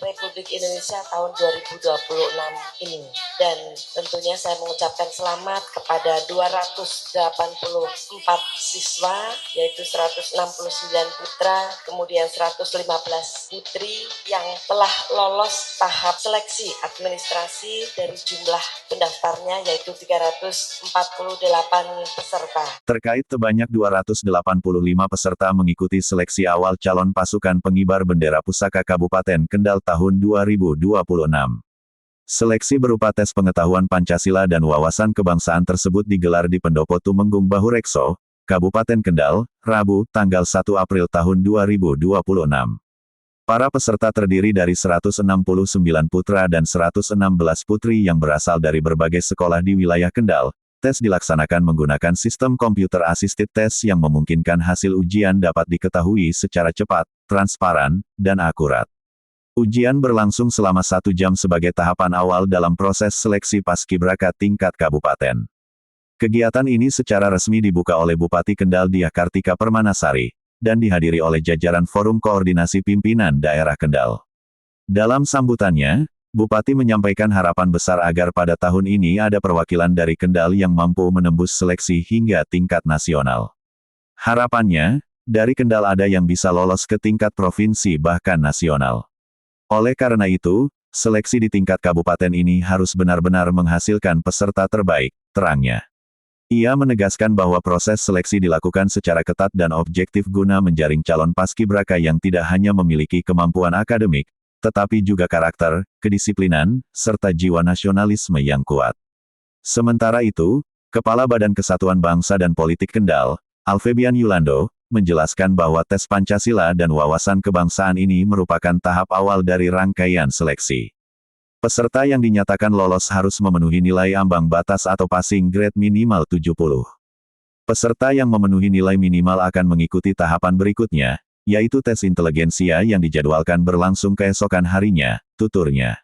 Republik Indonesia tahun 2026 ini. Dan tentunya saya mengucapkan selamat kepada 284 siswa, yaitu 169 putra, kemudian 115 putri yang telah lolos tahap seleksi administrasi dari jumlah pendaftarnya yaitu 348 peserta. Terkait sebanyak 285 peserta mengikuti seleksi awal calon pasukan pengibar bendera pusaka Kabupaten Kendal tahun 2026. Seleksi berupa tes pengetahuan Pancasila dan wawasan kebangsaan tersebut digelar di Pendopo Tumenggung Bahurekso, Kabupaten Kendal, Rabu, tanggal 1 April tahun 2026. Para peserta terdiri dari 169 putra dan 116 putri yang berasal dari berbagai sekolah di wilayah Kendal. Tes dilaksanakan menggunakan sistem komputer assisted test yang memungkinkan hasil ujian dapat diketahui secara cepat, transparan, dan akurat. Ujian berlangsung selama 1 jam sebagai tahapan awal dalam proses seleksi paskibraka tingkat kabupaten. Kegiatan ini secara resmi dibuka oleh Bupati Kendal Diah Kartika Permanasari, dan dihadiri oleh jajaran Forum Koordinasi Pimpinan Daerah Kendal. Dalam sambutannya, Bupati menyampaikan harapan besar agar pada tahun ini ada perwakilan dari Kendal yang mampu menembus seleksi hingga tingkat nasional. Harapannya, dari Kendal ada yang bisa lolos ke tingkat provinsi bahkan nasional. Oleh karena itu, seleksi di tingkat kabupaten ini harus benar-benar menghasilkan peserta terbaik, terangnya. Ia menegaskan bahwa proses seleksi dilakukan secara ketat dan objektif guna menjaring calon paskibraka yang tidak hanya memiliki kemampuan akademik, tetapi juga karakter, kedisiplinan, serta jiwa nasionalisme yang kuat. Sementara itu, Kepala Badan Kesatuan Bangsa dan Politik Kendal, Alfebian Yulando, menjelaskan bahwa tes Pancasila dan wawasan kebangsaan ini merupakan tahap awal dari rangkaian seleksi. Peserta yang dinyatakan lolos harus memenuhi nilai ambang batas atau passing grade minimal 70. Peserta yang memenuhi nilai minimal akan mengikuti tahapan berikutnya, yaitu tes inteligensia yang dijadwalkan berlangsung keesokan harinya, tuturnya.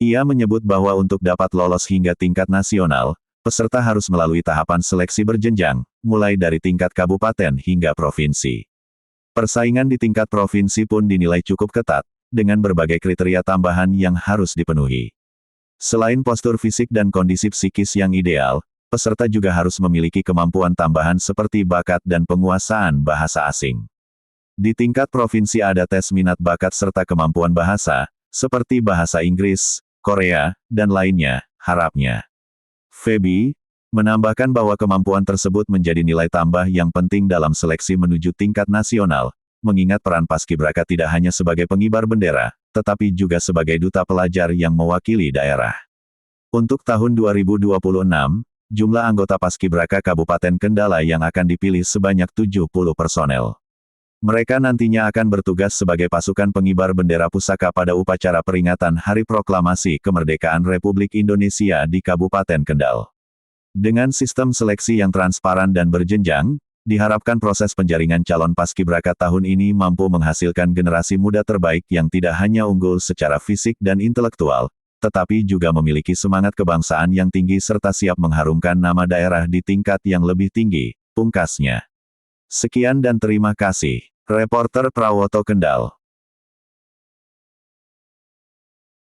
Ia menyebut bahwa untuk dapat lolos hingga tingkat nasional, peserta harus melalui tahapan seleksi berjenjang, mulai dari tingkat kabupaten hingga provinsi. Persaingan di tingkat provinsi pun dinilai cukup ketat, dengan berbagai kriteria tambahan yang harus dipenuhi. Selain postur fisik dan kondisi psikis yang ideal, peserta juga harus memiliki kemampuan tambahan seperti bakat dan penguasaan bahasa asing. Di tingkat provinsi ada tes minat bakat serta kemampuan bahasa, seperti bahasa Inggris, Korea, dan lainnya, harapnya. Febi menambahkan bahwa kemampuan tersebut menjadi nilai tambah yang penting dalam seleksi menuju tingkat nasional, mengingat peran paskibraka tidak hanya sebagai pengibar bendera, tetapi juga sebagai duta pelajar yang mewakili daerah. Untuk tahun 2026, jumlah anggota paskibraka Kabupaten Kendal yang akan dipilih sebanyak 70 personel. Mereka nantinya akan bertugas sebagai pasukan pengibar bendera pusaka pada upacara peringatan Hari Proklamasi Kemerdekaan Republik Indonesia di Kabupaten Kendal. Dengan sistem seleksi yang transparan dan berjenjang, diharapkan proses penjaringan calon paskibraka tahun ini mampu menghasilkan generasi muda terbaik yang tidak hanya unggul secara fisik dan intelektual, tetapi juga memiliki semangat kebangsaan yang tinggi serta siap mengharumkan nama daerah di tingkat yang lebih tinggi, pungkasnya. Sekian dan terima kasih. Reporter Prawoto Kendal.